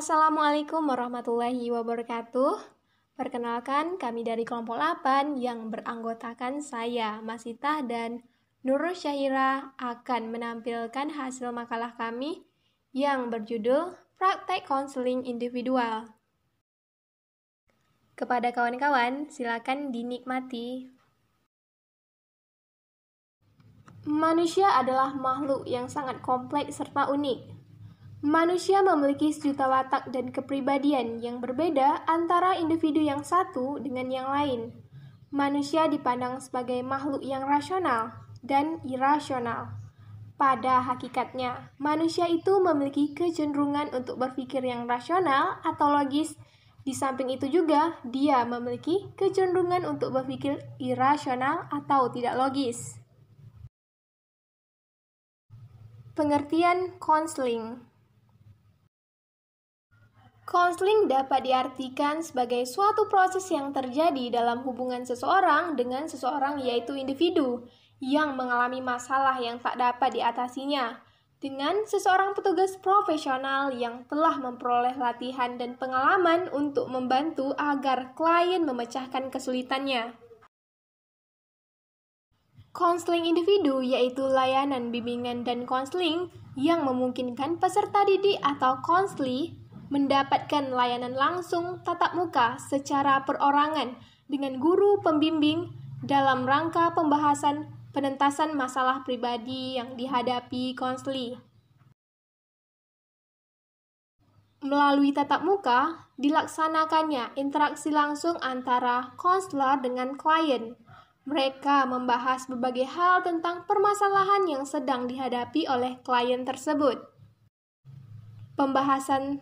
Assalamualaikum warahmatullahi wabarakatuh. Perkenalkan, kami dari kelompok 8 yang beranggotakan saya, Masitah dan Nurul Syahira akan menampilkan hasil makalah kami yang berjudul Praktek Konseling Individual. Kepada kawan-kawan, silakan dinikmati. Manusia adalah makhluk yang sangat kompleks serta unik. Manusia memiliki sejuta watak dan kepribadian yang berbeda antara individu yang satu dengan yang lain. Manusia dipandang sebagai makhluk yang rasional dan irasional. Pada hakikatnya, manusia itu memiliki kecenderungan untuk berpikir yang rasional atau logis. Di samping itu juga, dia memiliki kecenderungan untuk berpikir irasional atau tidak logis. Pengertian konseling. Konseling dapat diartikan sebagai suatu proses yang terjadi dalam hubungan seseorang dengan seseorang, yaitu individu yang mengalami masalah yang tak dapat diatasinya, dengan seseorang petugas profesional yang telah memperoleh latihan dan pengalaman untuk membantu agar klien memecahkan kesulitannya. Konseling individu yaitu layanan bimbingan dan konseling yang memungkinkan peserta didik atau konseli mendapatkan layanan langsung tatap muka secara perorangan dengan guru pembimbing dalam rangka pembahasan penentasan masalah pribadi yang dihadapi konseli. Melalui tatap muka, dilaksanakannya interaksi langsung antara konselor dengan klien. Mereka membahas berbagai hal tentang permasalahan yang sedang dihadapi oleh klien tersebut. Pembahasan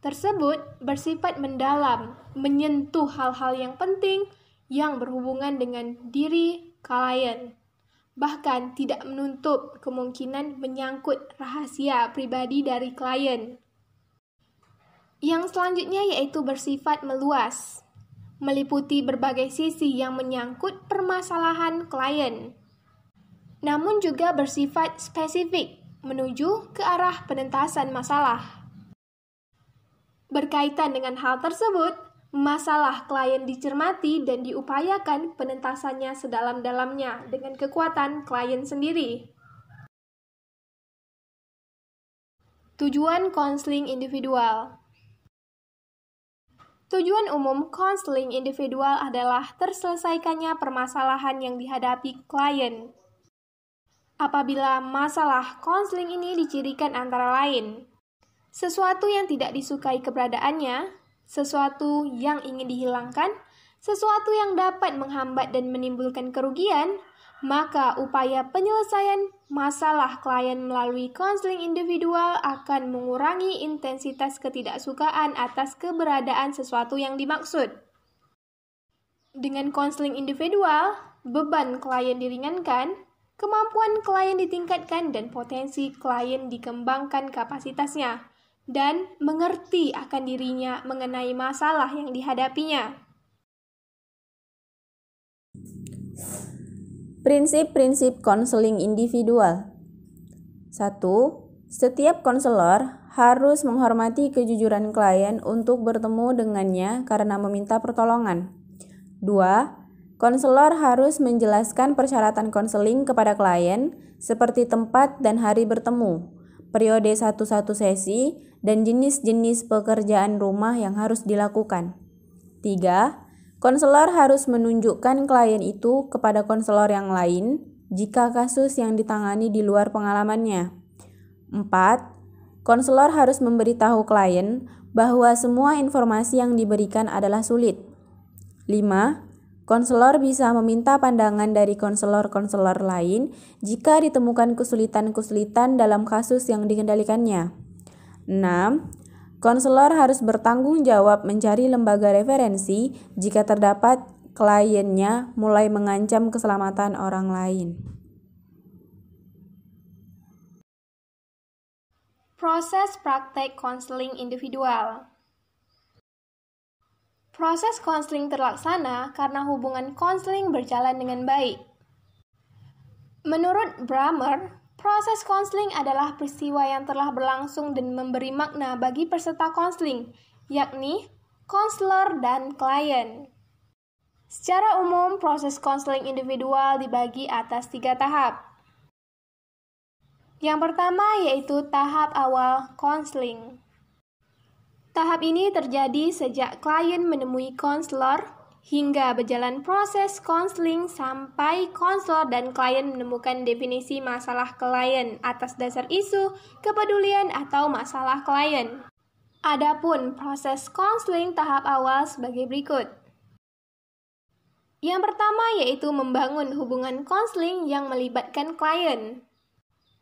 tersebut bersifat mendalam, menyentuh hal-hal yang penting yang berhubungan dengan diri klien, bahkan tidak menutup kemungkinan menyangkut rahasia pribadi dari klien. Yang selanjutnya yaitu bersifat meluas, meliputi berbagai sisi yang menyangkut permasalahan klien, namun juga bersifat spesifik, menuju ke arah penentasan masalah. Berkaitan dengan hal tersebut, masalah klien dicermati dan diupayakan penentasannya sedalam-dalamnya dengan kekuatan klien sendiri. Tujuan konseling individual. Tujuan umum konseling individual adalah terselesaikannya permasalahan yang dihadapi klien. Apabila masalah konseling ini dicirikan antara lain sesuatu yang tidak disukai keberadaannya, sesuatu yang ingin dihilangkan, sesuatu yang dapat menghambat dan menimbulkan kerugian, maka upaya penyelesaian masalah klien melalui konseling individual akan mengurangi intensitas ketidaksukaan atas keberadaan sesuatu yang dimaksud. Dengan konseling individual, beban klien diringankan, kemampuan klien ditingkatkan, dan potensi klien dikembangkan kapasitasnya dan mengerti akan dirinya mengenai masalah yang dihadapinya. Prinsip-prinsip konseling individual. 1. Setiap konselor harus menghormati kejujuran klien untuk bertemu dengannya karena meminta pertolongan. 2. Konselor harus menjelaskan persyaratan konseling kepada klien seperti tempat dan hari bertemu, periode satu sesi, dan jenis-jenis pekerjaan rumah yang harus dilakukan. 3. Konselor harus menunjukkan klien itu kepada konselor yang lain jika kasus yang ditangani di luar pengalamannya. 4. Konselor harus memberitahu klien bahwa semua informasi yang diberikan adalah sulit. 5. Konselor bisa meminta pandangan dari konselor-konselor lain jika ditemukan kesulitan-kesulitan dalam kasus yang dikendalikannya. 6. Konselor harus bertanggung jawab mencari lembaga referensi jika terdapat kliennya mulai mengancam keselamatan orang lain. Proses praktek konseling individual. Proses konseling terlaksana karena hubungan konseling berjalan dengan baik. Menurut Brammer, Proses konseling adalah peristiwa yang telah berlangsung dan memberi makna bagi peserta konseling, yakni konselor dan klien. Secara umum, proses konseling individual dibagi atas 3 tahap. Yang pertama yaitu tahap awal konseling. Tahap ini terjadi sejak klien menemui konselor hingga berjalan proses konseling sampai konselor dan klien menemukan definisi masalah klien atas dasar isu, kepedulian, atau masalah klien. Adapun proses konseling tahap awal sebagai berikut. Yang pertama yaitu membangun hubungan konseling yang melibatkan klien.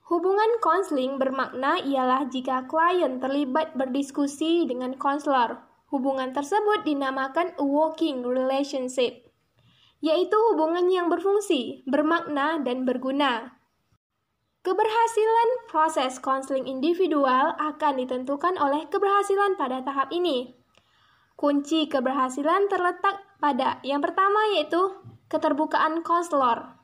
Hubungan konseling bermakna ialah jika klien terlibat berdiskusi dengan konselor. Hubungan tersebut dinamakan a working relationship, yaitu hubungan yang berfungsi, bermakna, dan berguna. Keberhasilan proses konseling individual akan ditentukan oleh keberhasilan pada tahap ini. Kunci keberhasilan terletak pada yang pertama yaitu keterbukaan konselor.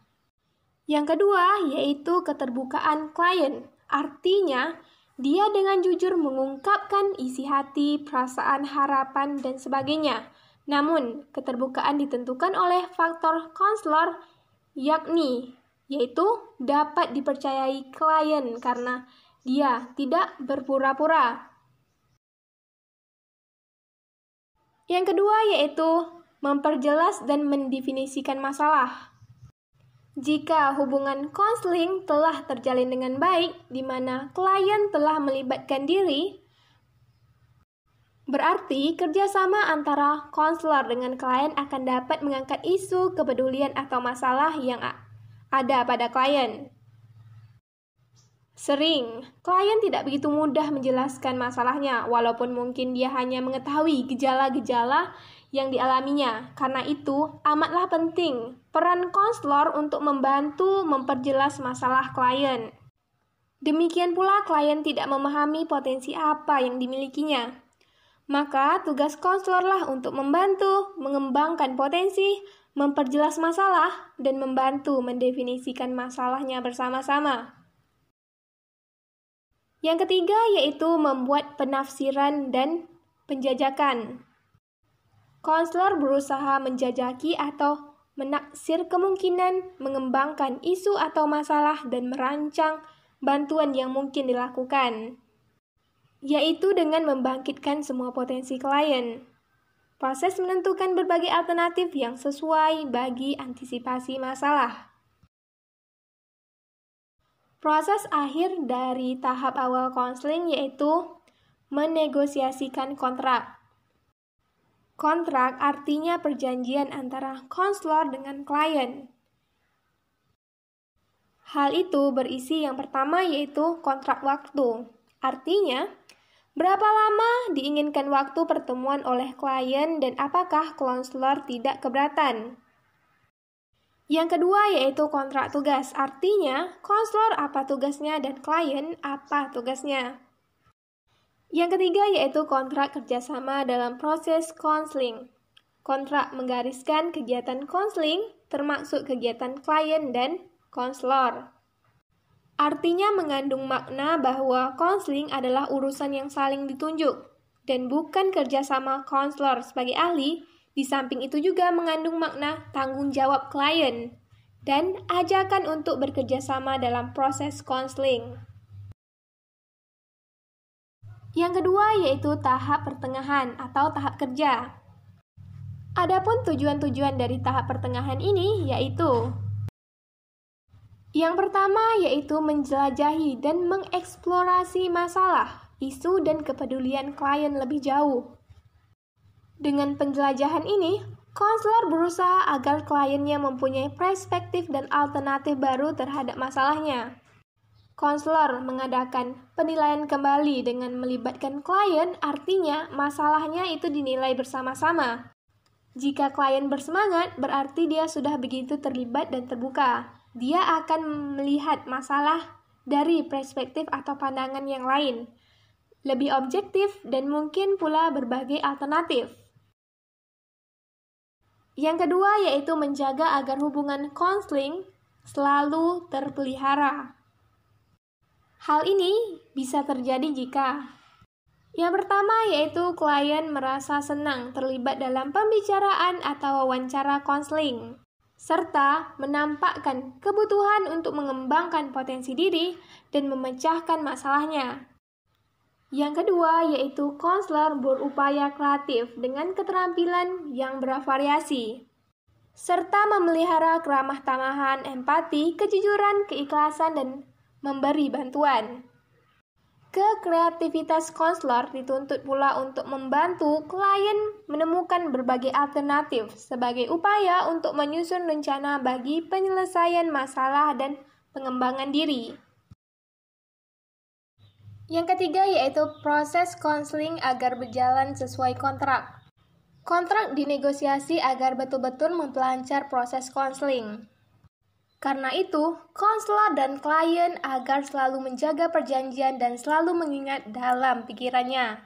Yang kedua yaitu keterbukaan klien, artinya dia dengan jujur mengungkapkan isi hati, perasaan, harapan, dan sebagainya. Namun, keterbukaan ditentukan oleh faktor konselor, yaitu dapat dipercayai klien karena dia tidak berpura-pura. Yang kedua yaitu memperjelas dan mendefinisikan masalah. Jika hubungan konseling telah terjalin dengan baik, di mana klien telah melibatkan diri, berarti kerjasama antara konselor dengan klien akan dapat mengangkat isu, kepedulian, atau masalah yang ada pada klien. Sering, klien tidak begitu mudah menjelaskan masalahnya, walaupun mungkin dia hanya mengetahui gejala-gejala yang dialaminya. Karena itu, amatlah penting peran konselor untuk membantu memperjelas masalah klien. Demikian pula klien tidak memahami potensi apa yang dimilikinya. Maka tugas konselorlah untuk membantu mengembangkan potensi, memperjelas masalah, dan membantu mendefinisikan masalahnya bersama-sama. Yang ketiga yaitu membuat penafsiran dan penjajakan. Konselor berusaha menjajaki atau menaksir kemungkinan, mengembangkan isu atau masalah, dan merancang bantuan yang mungkin dilakukan, yaitu dengan membangkitkan semua potensi klien. Proses menentukan berbagai alternatif yang sesuai bagi antisipasi masalah. Proses akhir dari tahap awal konseling yaitu menegosiasikan kontrak. Kontrak artinya perjanjian antara konselor dengan klien. Hal itu berisi yang pertama yaitu kontrak waktu. Artinya, berapa lama diinginkan waktu pertemuan oleh klien dan apakah konselor tidak keberatan. Yang kedua yaitu kontrak tugas, artinya konselor apa tugasnya dan klien apa tugasnya. Yang ketiga yaitu kontrak kerjasama dalam proses konseling. Kontrak menggariskan kegiatan konseling termasuk kegiatan klien dan konselor. Artinya mengandung makna bahwa konseling adalah urusan yang saling ditunjuk dan bukan kerjasama konselor sebagai ahli. Di samping itu juga mengandung makna tanggung jawab klien dan ajakan untuk bekerja sama dalam proses konseling. Yang kedua yaitu tahap pertengahan atau tahap kerja. Adapun tujuan-tujuan dari tahap pertengahan ini yaitu yang pertama yaitu menjelajahi dan mengeksplorasi masalah, isu, dan kepedulian klien lebih jauh. Dengan penjelajahan ini, konselor berusaha agar kliennya mempunyai perspektif dan alternatif baru terhadap masalahnya. Konselor mengadakan penilaian kembali dengan melibatkan klien, artinya masalahnya itu dinilai bersama-sama. Jika klien bersemangat, berarti dia sudah begitu terlibat dan terbuka. Dia akan melihat masalah dari perspektif atau pandangan yang lain, lebih objektif dan mungkin pula berbagai alternatif. Yang kedua yaitu menjaga agar hubungan konseling selalu terpelihara. Hal ini bisa terjadi jika yang pertama yaitu klien merasa senang terlibat dalam pembicaraan atau wawancara konseling, serta menampakkan kebutuhan untuk mengembangkan potensi diri dan memecahkan masalahnya. Yang kedua yaitu konselor berupaya kreatif dengan keterampilan yang bervariasi, serta memelihara keramah tamahan, empati, kejujuran, keikhlasan, dan memberi bantuan. Kreativitas konselor dituntut pula untuk membantu klien menemukan berbagai alternatif sebagai upaya untuk menyusun rencana bagi penyelesaian masalah dan pengembangan diri. Yang ketiga yaitu proses konseling agar berjalan sesuai kontrak. Kontrak dinegosiasi agar betul-betul memperlancar proses konseling. Karena itu, konselor dan klien agar selalu menjaga perjanjian dan selalu mengingat dalam pikirannya.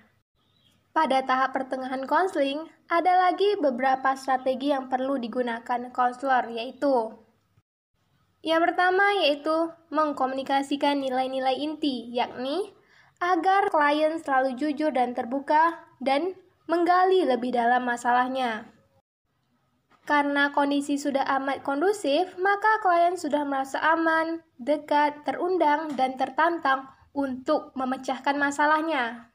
Pada tahap pertengahan konseling, ada lagi beberapa strategi yang perlu digunakan konselor, yaitu yang pertama yaitu mengkomunikasikan nilai-nilai inti, yakni agar klien selalu jujur dan terbuka dan menggali lebih dalam masalahnya. Karena kondisi sudah amat kondusif, maka klien sudah merasa aman, dekat, terundang, dan tertantang untuk memecahkan masalahnya.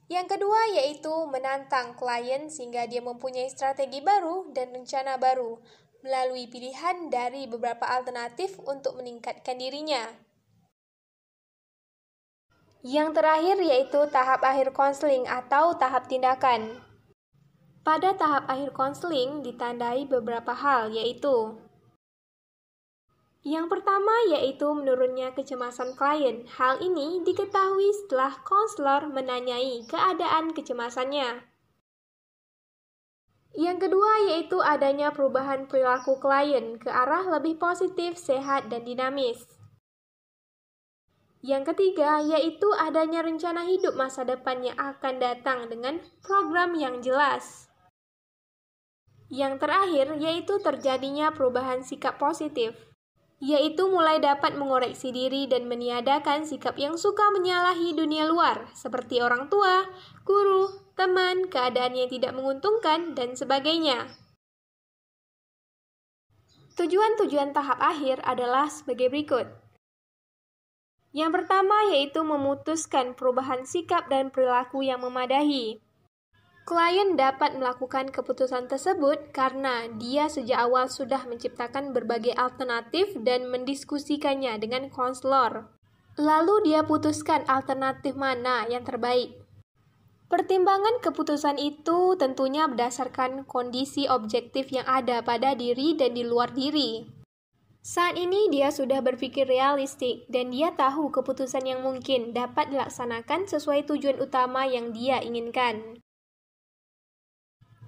Yang kedua yaitu menantang klien sehingga dia mempunyai strategi baru dan rencana baru melalui pilihan dari beberapa alternatif untuk meningkatkan dirinya. Yang terakhir yaitu tahap akhir konseling atau tahap tindakan. Pada tahap akhir konseling ditandai beberapa hal, yaitu yang pertama yaitu menurunnya kecemasan klien. Hal ini diketahui setelah konselor menanyai keadaan kecemasannya. Yang kedua yaitu adanya perubahan perilaku klien ke arah lebih positif, sehat, dan dinamis. Yang ketiga yaitu adanya rencana hidup masa depan yang akan datang dengan program yang jelas. Yang terakhir yaitu terjadinya perubahan sikap positif, yaitu mulai dapat mengoreksi diri dan meniadakan sikap yang suka menyalahi dunia luar, seperti orang tua, guru, teman, keadaan yang tidak menguntungkan, dan sebagainya. Tujuan-tujuan tahap akhir adalah sebagai berikut. Yang pertama yaitu memutuskan perubahan sikap dan perilaku yang memadahi. Klien dapat melakukan keputusan tersebut karena dia sejak awal sudah menciptakan berbagai alternatif dan mendiskusikannya dengan konselor. Lalu dia putuskan alternatif mana yang terbaik. Pertimbangan keputusan itu tentunya berdasarkan kondisi objektif yang ada pada diri dan di luar diri. Saat ini dia sudah berpikir realistik dan dia tahu keputusan yang mungkin dapat dilaksanakan sesuai tujuan utama yang dia inginkan.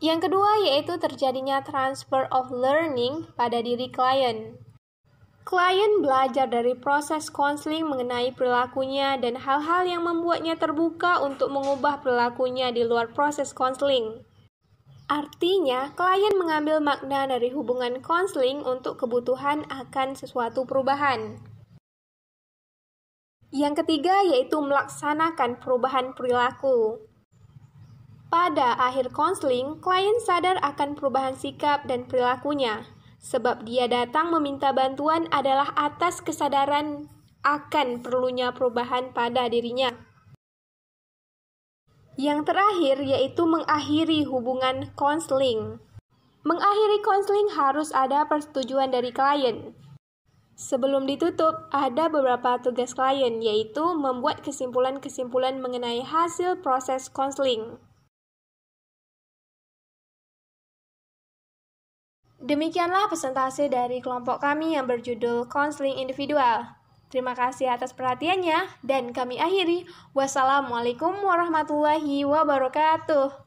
Yang kedua yaitu terjadinya transfer of learning pada diri klien. Klien belajar dari proses konseling mengenai perilakunya dan hal-hal yang membuatnya terbuka untuk mengubah perilakunya di luar proses konseling. Artinya, klien mengambil makna dari hubungan konseling untuk kebutuhan akan sesuatu perubahan. Yang ketiga yaitu melaksanakan perubahan perilaku. Pada akhir konseling, klien sadar akan perubahan sikap dan perilakunya, sebab dia datang meminta bantuan adalah atas kesadaran akan perlunya perubahan pada dirinya. Yang terakhir yaitu mengakhiri hubungan konseling. Mengakhiri konseling harus ada persetujuan dari klien. Sebelum ditutup, ada beberapa tugas klien, yaitu membuat kesimpulan-kesimpulan mengenai hasil proses konseling. Demikianlah presentasi dari kelompok kami yang berjudul Konseling Individual. Terima kasih atas perhatiannya dan kami akhiri. Wassalamualaikum warahmatullahi wabarakatuh.